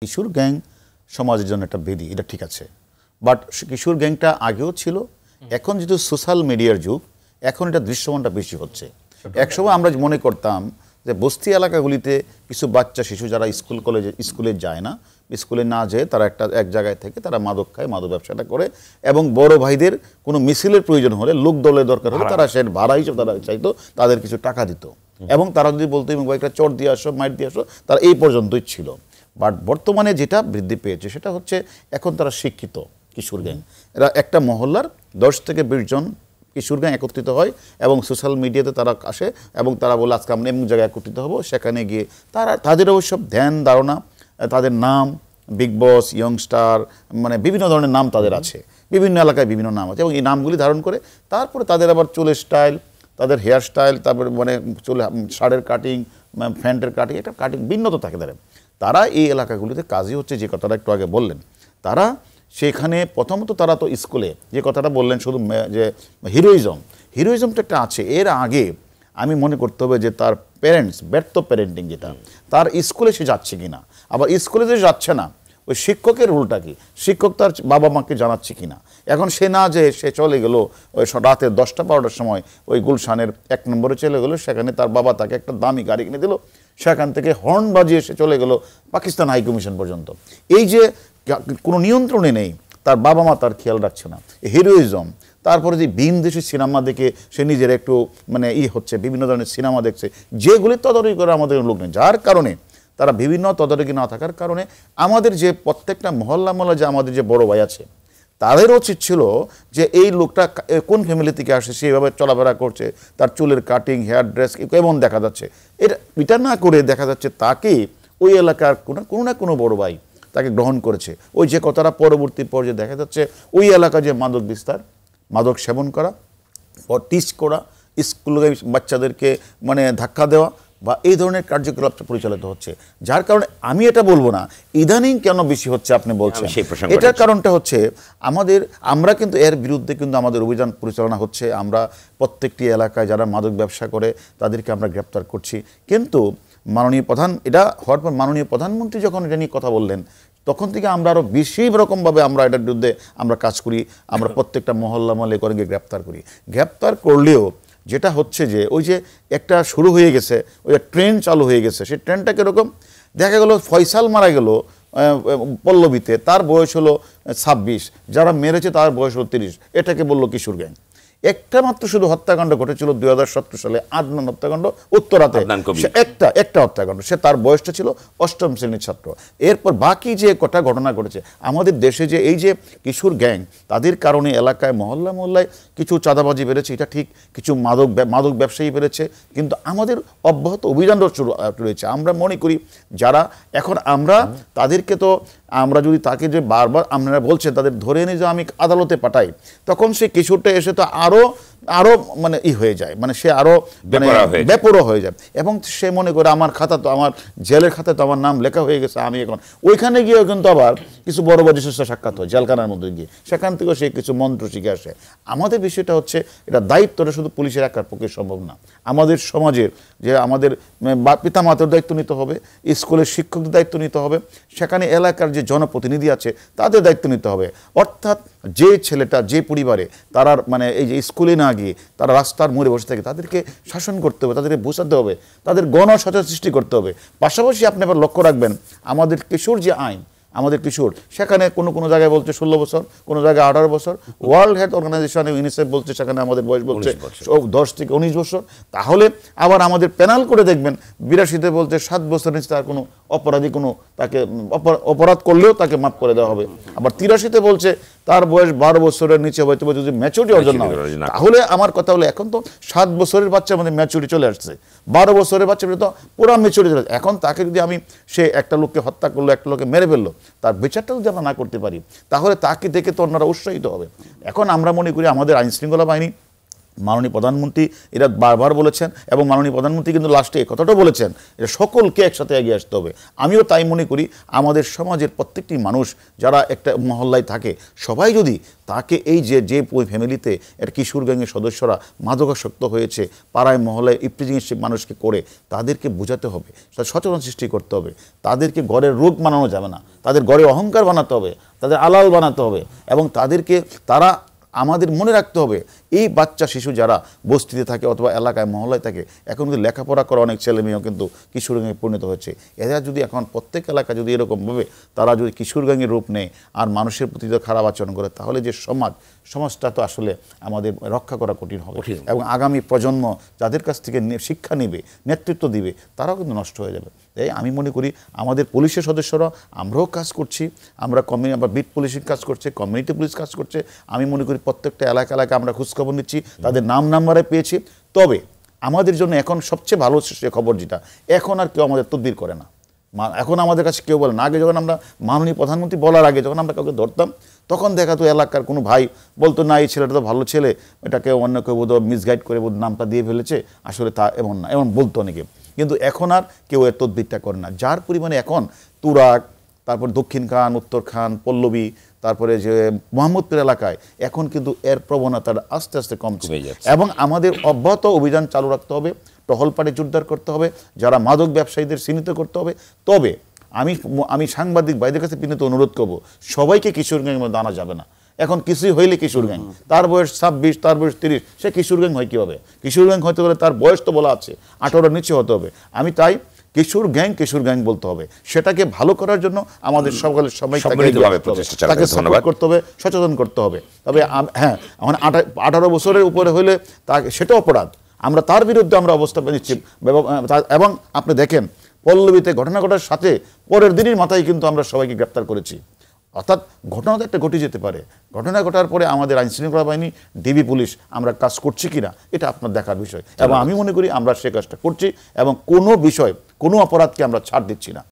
কিশোর gang সমাজের জন্য একটা বেদি, এটা ঠিক আছে, বাট কিশোর গ্যাংটা আগেও ছিল, এখন যেহেতু সোশ্যাল মিডিয়ার যুগ, এখন এটা দৃশ্যমানটা বেশি হচ্ছে। একসময় আমরা মনে করতাম যে বস্তি এলাকাগুলিতে কিছু বাচ্চা শিশু যারা স্কুলে যায় না, স্কুলে না যেয়ে তারা এক জায়গায় থেকে তারা মাদক খায়, মাদক ব্যবসাটা করে, এবং বড় ভাইদের কোনো মিছিলের প্রয়োজন হলে, লোক দলের দরকার হলে তারা সে ভাড়া হিসেবে তারা চাইতো, তাদের কিছু টাকা দিত, এবং তারা যদি বলতো এবং একটা চট দিয়ে আসো, মাইট দিয়ে আসো, তারা এই পর্যন্তই ছিল। বাট বর্তমানে যেটা বৃদ্ধি পেয়েছে সেটা হচ্ছে এখন তারা শিক্ষিত কিশোর গ্যাং, এরা একটা মহল্লার 10 থেকে 20 জন কিশোর গ্যাং একত্রিত হয় এবং সোশ্যাল মিডিয়াতে তারা আসে এবং তারা বলে আজকে আমরা এমন জায়গায় একত্রিত হব, সেখানে গিয়ে তাদের ওইসব ধ্যান ধারণা, তাদের নাম বিগ বস, ইয়ংস্টার, মানে বিভিন্ন ধরনের নাম তাদের আছে, বিভিন্ন এলাকায় বিভিন্ন নাম আছে, এবং এই নামগুলি ধারণ করে তারপরে তাদের আবার চুলের স্টাইল, তাদের হেয়ার স্টাইল, তারপরে মানে চুলে শার্টের কাটিং, প্যান্টের কাটিং, একটা কাটিং ভিন্নতা থাকে তারা এই এলাকাগুলিতে কাজই হচ্ছে যে কথাটা একটু আগে বললেন, তারা সেখানে প্রথমত তারা তো স্কুলে যে কথাটা বললেন শুধু যে হিরোইজমটা একটা আছে, এর আগে আমি মনে করতে হবে যে তার প্যারেন্টস ব্যর্থ প্যারেন্টিং, যেটা তার স্কুলে সে যাচ্ছে কিনা, আবার স্কুলে যে যাচ্ছে না ওই শিক্ষকের রোলটা কি, শিক্ষক তার বাবা মাকে জানাচ্ছে কিনা। এখন সে না যে সে চলে গেল ওই রাতে 10টা-12টার সময় ওই গুলশানের 1 নম্বরে চলে গেল, সেখানে তার বাবা তাকে একটা দামি গাড়ি কিনে দিল, সেখান থেকে হর্ন বাজিয়ে সে চলে গেল পাকিস্তান হাই কমিশন পর্যন্ত। এই যে কোনো নিয়ন্ত্রণে নেই, তার বাবা মা তার খেয়াল রাখছে না, হিরোইজম। তারপরে যে ভিনদেশি সিনেমা দেখে সে নিজের একটু মানে হচ্ছে, বিভিন্ন ধরনের সিনেমা দেখছে যেগুলি তদারকি করে আমাদের লোক নেই, যার কারণে তারা বিভিন্ন তদারকি না থাকার কারণে আমাদের যে প্রত্যেকটা মহল্লা যে আমাদের যে বড় ভাই আছে তাদের উচিত ছিল যে এই লোকটা কোন ফ্যামিলি থেকে আসে, সেইভাবে চলাফেরা করছে, তার চুলের কাটিং, হেয়ার ড্রেস কেমন দেখা যাচ্ছে, এটা না করে দেখা যাচ্ছে তাকে ওই এলাকার কোনো না কোনো বড় ভাই তাকে গ্রহণ করেছে। ওই যে কথাটা পরবর্তী পর্যায়ে দেখা যাচ্ছে ওই এলাকা যে মাদক বিস্তার, মাদক সেবন করা, টিচ করা, স্কুলে বাচ্চাদেরকে মানে ধাক্কা দেওয়া বা এই ধরনের কার্যকলাপ পরিচালিত হচ্ছে, যার কারণে আমি এটা বলবো না ইদানিং কেন বেশি হচ্ছে আপনি বলছেন, এটার কারণটা হচ্ছে আমরা কিন্তু এর বিরুদ্ধে কিন্তু আমাদের অভিযান পরিচালনা হচ্ছে, আমরা প্রত্যেকটি এলাকায় যারা মাদক ব্যবসা করে তাদেরকে আমরা গ্রেপ্তার করছি। কিন্তু মাননীয় এটা হওয়ার পর মাননীয় প্রধানমন্ত্রী যখন এটা নিয়ে কথা বললেন, তখন থেকে আমরা আরও বেশি রকমভাবে আমরা এটার বিরুদ্ধে আমরা কাজ করি, আমরা প্রত্যেকটা মহল্লা করে গিয়ে গ্রেপ্তার করি। গ্রেপ্তার করলেও যেটা হচ্ছে যে ওই যে একটা শুরু হয়ে গেছে, ওই যে ট্রেন চালু হয়ে গেছে, সেই ট্রেনটা কীরকম দেখা গেল, ফয়সাল মারা গেল পল্লবীতে, তার বয়স হলো 26, যারা মেরেছে তার বয়স হলো 30, এটাকে বললো কিশোর গ্যাং। একটা মাত্র শুধু হত্যাকাণ্ড ঘটেছিল 2017 সালে, আদনান হত্যাকাণ্ড উত্তরাতে, একটা হত্যাকাণ্ড, সে তার বয়সটা ছিল 8ম শ্রেণীর ছাত্র। এরপর বাকি যে কটা ঘটনা ঘটেছে আমাদের দেশে, যে এই যে কিশোর গ্যাং, তাদের কারণে এলাকায় মহল্লায় কিছু চাঁদাবাজি বেড়েছে, এটা ঠিক, কিছু মাদক ব্যবসায়ী বেড়েছে, কিন্তু আমাদের অব্যাহত অভিযান রয়েছে। আমরা মনে করি যারা এখন আমরা তাদেরকে তো আমরা যদি তাকে যে বারবার আপনারা বলছেন তাদের ধরে এনে যে আমি আদালতে পাঠাই, তখন সেই কিশোরটা এসে তো আরো মানে হয়ে যায়, মানে সে আরো বেপরোয়া হয়ে যায়, এবং সে মনে করে আমার খাতা তো, আমার জেলের খাতায় তো আমার নাম লেখা হয়ে গেছে, আমি এখন ওইখানে গিয়েও কিন্তু আবার কিছু বড় বড় সাক্ষাৎ হয় জেলখানার মধ্যে গিয়ে, সেখান থেকেও সে কিছু মন্ত্র শিখে আসে। আমাদের বিষয়টা হচ্ছে এটা দায়িত্বটা শুধু পুলিশের একার পক্ষে সম্ভব না, আমাদের সমাজের যে আমাদের পিতামাতার দায়িত্ব নিতে হবে, স্কুলের শিক্ষকদের দায়িত্ব নিতে হবে, সেখানে এলাকার যে জনপ্রতিনিধি আছে তাদের দায়িত্ব নিতে হবে। অর্থাৎ যে ছেলেটা যে পরিবারে তারা মানে এই যে স্কুলে না গিয়ে তারা রাস্তার মোড়ে বসে থাকে, তাদেরকে শাসন করতে হবে, তাদেরকে বোঝাতে হবে, তাদের গণসচেতনতা সৃষ্টি করতে হবে। পাশাপাশি আপনি আবার লক্ষ্য রাখবেন আমাদের কিশোর যে আইন, আমাদের কিশোর সেখানে কোনো জায়গায় বলছে 16 বছর, কোনো জায়গায় 18 বছর, ওয়ার্ল্ড হেলথ অর্গানাইজেশন ইউনিসেফ বলছে সেখানে আমাদের বয়স বলছে 10 থেকে 19 বছর। তাহলে আবার আমাদের পেনাল করে দেখবেন 82-তে বলছে 7 বছর নিচে তার কোনো অপরাধী তাকে অপরাধ করলেও তাকে মাফ করে দেওয়া হবে। আবার 83-তে বলছে তার বয়স 12 বছরের নিচে হয়তো যদি ম্যাচুরিটি অর্জন না হয়। তাহলে আমার কথা হলো এখন তো 7 বছরের বাচ্চা আমাদের ম্যাচুরিটি চলে আসছে, 12 বছরের বাচ্চা তো পুরো ম্যাচুরিটি চলে আসছে। এখন তাকে যদি সে একটা লোককে হত্যা করলো, একটা লোককে মেরে ফেললো, তার বিচারটা যদি আমরা না করতে পারি তাহলে তাকে দেখে তো অন্যরা উৎসাহিত হবে। এখন আমরা মনে করি আমাদের আইনশৃঙ্খলা বাহিনী মাননীয় প্রধানমন্ত্রী এরা বারবার বলেছেন এবং মাননীয় প্রধানমন্ত্রী কিন্তু লাস্টে এই কথাটাও বলেছেন, এটা সকলকে একসাথে এগিয়ে আসতে হবে। আমিও তাই মনে করি আমাদের সমাজের প্রত্যেকটি মানুষ যারা একটা মহল্লায় থাকে সবাই যদি তাকে এই যে ফ্যামিলিতে একটা কিশোর গ্যাংয়ের সদস্যরা মাদকাসক্ত হয়েছে, পাড়ায় মহল্লায় ইফটিজিং মানুষকে করে তাদেরকে বোঝাতে হবে, তাদের সচেতন সৃষ্টি করতে হবে, তাদেরকে গড়ের রোগ বানানো যাবে না, তাদের গড়ে অহংকার বানাতে হবে, তাদের আলাল বানাতে হবে এবং তাদেরকে তারা আমাদের মনে রাখতে হবে এই বাচ্চা শিশু যারা বস্তিতে থাকে অথবা এলাকায় মহল্লায় থাকে এখন কিন্তু লেখাপড়া করা অনেক ছেলে মেয়েও কিন্তু কিশোর গ্যাংয়ে পরিণত হচ্ছে। এরা যদি এখন প্রত্যেক এলাকায় যদি এরকমভাবে তারা যদি কিশোর গ্যাংয়ের রূপ নেয় আর মানুষের প্রতি যদি খারাপ আচরণ করে তাহলে যে সমাজটা তো আসলে আমাদের রক্ষা করা কঠিন হবে এবং আগামী প্রজন্ম যাদের কাছ থেকে শিক্ষা নেবে, নেতৃত্ব দিবে, তারাও কিন্তু নষ্ট হয়ে যাবে। তাই আমি মনে করি আমাদের পুলিশের সদস্যরা আমরাও কাজ করছি, আমরা বিট পুলিশিং কাজ করছে, কমিউনিটি পুলিশ কাজ করছে। আমি মনে করি প্রত্যেকটা এলাকা আমরা খোঁজখবর নিচ্ছি, তাদের নাম্বারে পেয়েছি। তবে আমাদের জন্য এখন সবচেয়ে ভালো সে খবর যেটা, এখন আর কেউ আমাদের তদবির করে না। এখন আমাদের কাছে কেউ বলে না। আগে যখন আমরা মাননীয় প্রধানমন্ত্রী বলার আগে যখন আমরা কাউকে ধরতাম তখন দেখা তো এলাকার কোনো ভাই বলতো না এই ছেলেটা তো ভালো ছেলে, এটাকে অন্য কেউ বোধ মিসগাইড করে বোধ নামটা দিয়ে ফেলেছে, আসলে তা এমন না, এমন বলতো অনেকে। কিন্তু এখন আর কেউ এর তদবিরটা করে না। যার পরিমাণে এখন তুরাগ, তারপর দক্ষিণ খান, উত্তর খান, পল্লবী, তারপরে যে মোহাম্মদপুর এলাকায় এখন কিন্তু এর প্রবণতাটা আস্তে আস্তে কমছে এবং আমাদের অব্যাহত অভিযান চালু রাখতে হবে, টহল পাড়ে জোরদার করতে হবে, যারা মাদক ব্যবসায়ীদের চিহ্নিত করতে হবে। তবে আমি সাংবাদিক ভাইদের কাছে বিনীত অনুরোধ করব, সবাইকে কিশোর গ্যাংয়ের মধ্যে আনা যাবে না। এখন কিছুই হইলে কিশোর গ্যাং, তার বয়স 26, তার বয়স 30, সে কিশোর গ্যাং হয় কীভাবে? কিশোর গ্যাং হতে গেলে তার বয়স তো বলা আছে 18 নিচে হতে হবে। আমি তাই কিশোর গ্যাং বলতে হবে। সেটাকে ভালো করার জন্য আমাদের সবাই তাকে সাপোর্ট করতে হবে, সচেতন করতে হবে। তবে হ্যাঁ, এখন 18 বছরের উপরে হলে তাকে সেটা অপরাধ, আমরা তার বিরুদ্ধে আমরা অবস্থা নিচ্ছি। এবং আপনি দেখেন পল্লবীতে ঘটনা ঘটার সাথে পরের দিনের মাথায় কিন্তু আমরা সবাইকে গ্রেপ্তার করেছি। অর্থাৎ ঘটনা তো একটা ঘটে যেতে পারে, ঘটনা ঘটার পরে আমাদের আইনশৃঙ্খলা বাহিনী, ডিবি পুলিশ আমরা কাজ করছি কিনা এটা আপনার দেখার বিষয় এবং আমি মনে করি আমরা সে কাজটা করছি এবং কোনো অপরাধকে আমরা ছাড় দিচ্ছি না।